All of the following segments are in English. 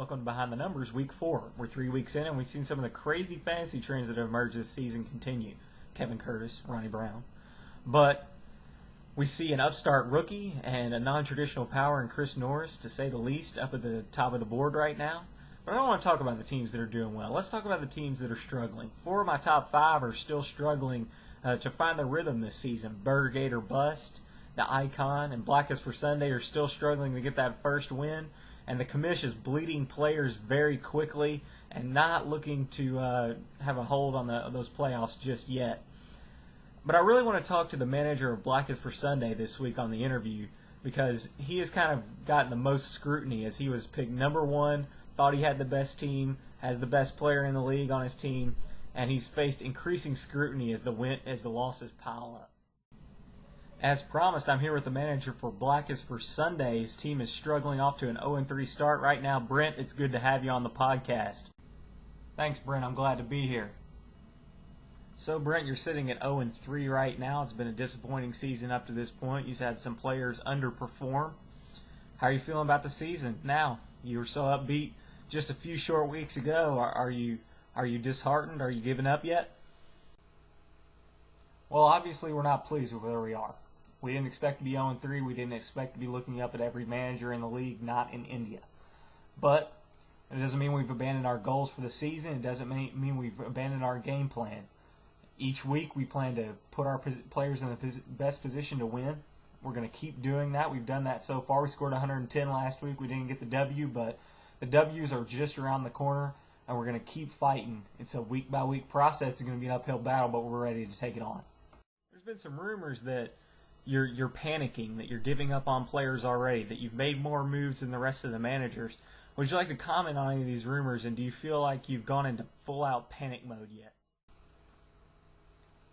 Welcome to Behind the Numbers, Week 4. We're 3 weeks in, and we've seen some of the crazy fantasy trends that have emerged this season continue. Kevin Curtis, Ronnie Brown. But we see an upstart rookie and a non-traditional power in Chris Norris, to say the least, up at the top of the board right now. But I don't want to talk about the teams that are doing well. Let's talk about the teams that are struggling. 4 of my top 5 are still struggling to find their rhythm this season. Burgergate or bust, the Icon, and Blackest for Sunday are still struggling to get that first win. And the commish is bleeding players very quickly and not looking to have a hold on those playoffs just yet. But I really want to talk to the manager of Blackest for Sunday this week on the interview, because he has kind of gotten the most scrutiny as he was picked number 1, thought he had the best team, has the best player in the league on his team, and he's faced increasing scrutiny as the losses pile up. As promised, I'm here with the manager for Blackest for Sunday. His team is struggling off to an 0-3 start right now. Brent, it's good to have you on the podcast. Thanks, Brent. I'm glad to be here. So, Brent, you're sitting at 0-3 right now. It's been a disappointing season up to this point. You've had some players underperform. How are you feeling about the season now? You were so upbeat just a few short weeks ago. Are you disheartened? Are you giving up yet? Well, obviously, we're not pleased with where we are. We didn't expect to be 0-3. We didn't expect to be looking up at every manager in the league, not in India. But it doesn't mean we've abandoned our goals for the season. It doesn't mean we've abandoned our game plan. Each week we plan to put our players in the best position to win. We're going to keep doing that. We've done that so far. We scored 110 last week. We didn't get the W, but the W's are just around the corner, and we're going to keep fighting. It's a week-by-week process. It's going to be an uphill battle, but we're ready to take it on. There's been some rumors that you're panicking, that you're giving up on players already, that you've made more moves than the rest of the managers. Would you like to comment on any of these rumors, and do you feel like you've gone into full-out panic mode yet?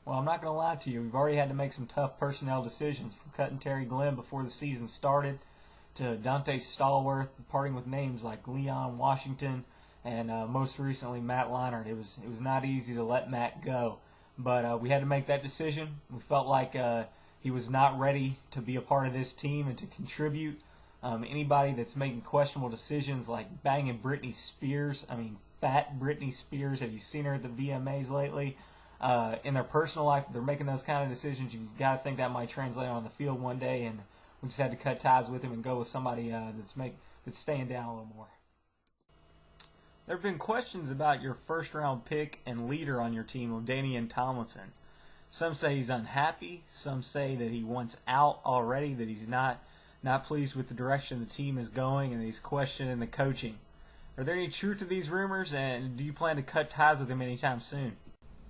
Well, I'm not going to lie to you. We've already had to make some tough personnel decisions, from cutting Terry Glenn before the season started to Dante Stallworth, parting with names like Leon Washington and most recently Matt Leinart. It was not easy to let Matt go, but we had to make that decision. We felt like he was not ready to be a part of this team and to contribute. Anybody that's making questionable decisions like banging Britney Spears, fat Britney Spears, have you seen her at the VMAs lately? In their personal life, if they're making those kind of decisions, you've got to think that might translate on the field one day, and we just had to cut ties with him and go with somebody that's staying down a little more. There have been questions about your first-round pick and leader on your team, LaDainian Tomlinson. Some say he's unhappy. Some say that he wants out already, that he's not pleased with the direction the team is going, and he's questioning the coaching. Are there any truth to these rumors, and do you plan to cut ties with him anytime soon?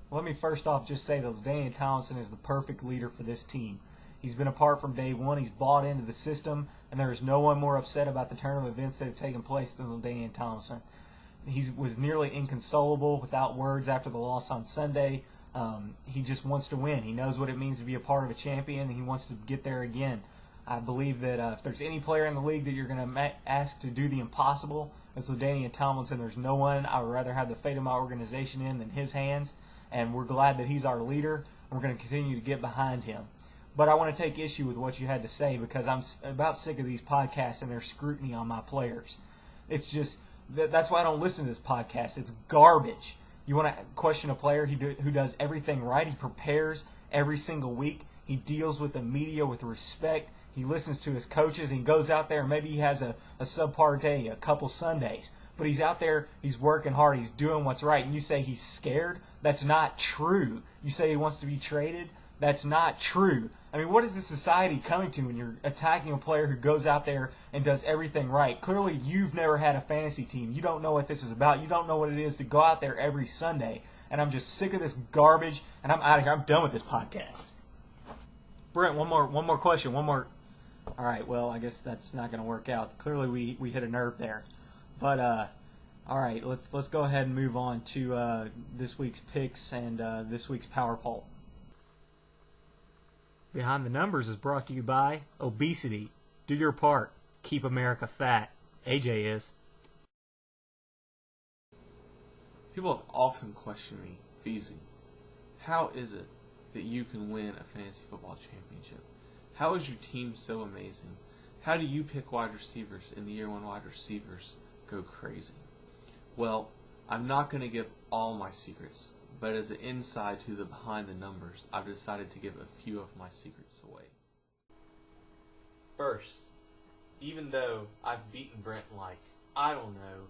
Let me first off just say that LaDainian Tomlinson is the perfect leader for this team. He's been a part from day one. He's bought into the system, and there is no one more upset about the turn of events that have taken place than LaDainian Tomlinson. He was nearly inconsolable, without words, after the loss on Sunday. He just wants to win. He knows what it means to be a part of a champion, and he wants to get there again. I believe that if there's any player in the league that you're going to ask to do the impossible, it's LaDainian Tomlinson. There's no one I would rather have the fate of my organization in than his hands, and we're glad that he's our leader, and we're going to continue to get behind him. But I want to take issue with what you had to say, because I'm about sick of these podcasts and their scrutiny on my players. It's just, that's why I don't listen to this podcast. It's garbage. You want to question a player who does everything right. He prepares every single week. He deals with the media with respect. He listens to his coaches. And he goes out there, and maybe he has a subpar day, a couple Sundays. But he's out there, he's working hard, he's doing what's right. And you say he's scared? That's not true. You say he wants to be traded? That's not true. What is this society coming to when you're attacking a player who goes out there and does everything right? Clearly, you've never had a fantasy team. You don't know what this is about. You don't know what it is to go out there every Sunday. And I'm just sick of this garbage, and I'm out of here. I'm done with this podcast. Brent, one more question. All right, well, I guess that's not going to work out. Clearly, we hit a nerve there. But, all right, let's go ahead and move on to this week's picks and this week's Power Poll. Behind the Numbers is brought to you by Obesity. Do your part. Keep America fat. AJ is. People have often questioned me, Feezy, how is it that you can win a fantasy football championship? How is your team so amazing? How do you pick wide receivers in the year one wide receivers go crazy. Well, I'm not going to give all my secrets, but as an insight to the behind the numbers, I've decided to give a few of my secrets away. First, even though I've beaten Brent like, I don't know,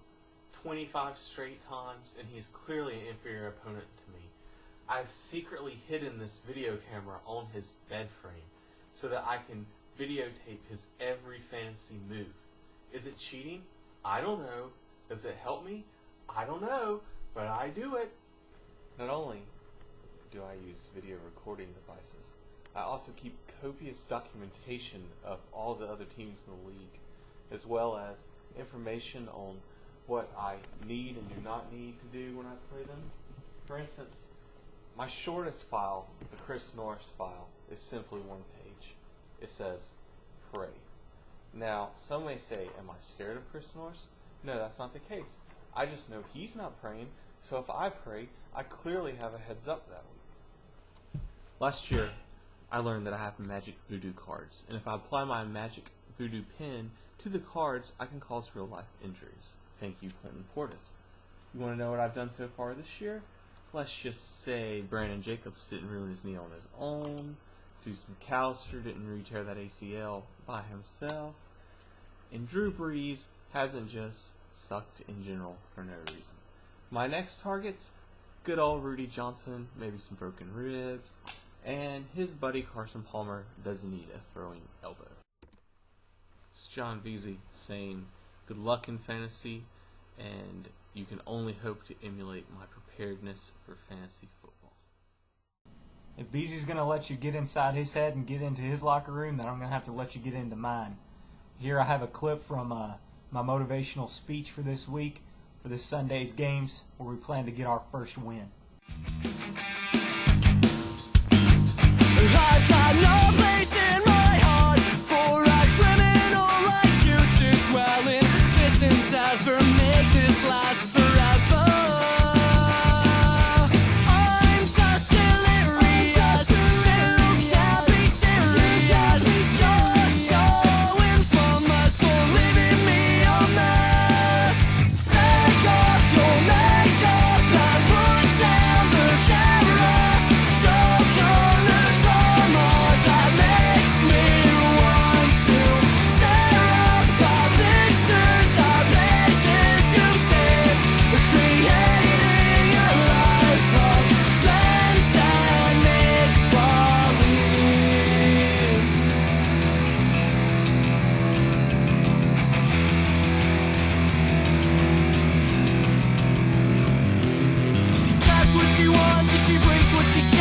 25 straight times, and he's clearly an inferior opponent to me, I've secretly hidden this video camera on his bed frame so that I can videotape his every fantasy move. Is it cheating? I don't know. Does it help me? I don't know, but I do it. Not only do I use video recording devices, I also keep copious documentation of all the other teams in the league, as well as information on what I need and do not need to do when I play them. For instance, my shortest file, the Chris Norris file, is simply one page. It says, pray. Now, some may say, am I scared of Chris Norris? No, that's not the case. I just know he's not praying, so if I pray, I clearly have a heads up that week. Last year, I learned that I have magic voodoo cards, and if I apply my magic voodoo pin to the cards, I can cause real-life injuries. Thank you, Clinton Portis. You want to know what I've done so far this year? Let's just say Brandon Jacobs didn't ruin his knee on his own, Deuce McAllister didn't re-tear that ACL by himself, and Drew Brees hasn't just sucked in general for no reason. My next targets, good old Rudy Johnson, maybe some broken ribs, and his buddy Carson Palmer doesn't need a throwing elbow. It's John Veazey saying, good luck in fantasy, and you can only hope to emulate my preparedness for fantasy football. If Beezy's going to let you get inside his head and get into his locker room, then I'm going to have to let you get into mine. Here I have a clip from my motivational speech for this week, for this Sunday's games, where we plan to get our first win. I've got no place in my heart for a criminal like you to dwell in. This endeavor make this last forever. I'm just delirious. It can't be serious. You're going from us for leaving me a mess. Take off your makeup and put down the camera. Choke on the trauma that makes me want to tear up the pictures, the pages you saved. Creating a life of trends and make-believe. She gets what she wants and she brings what she gets.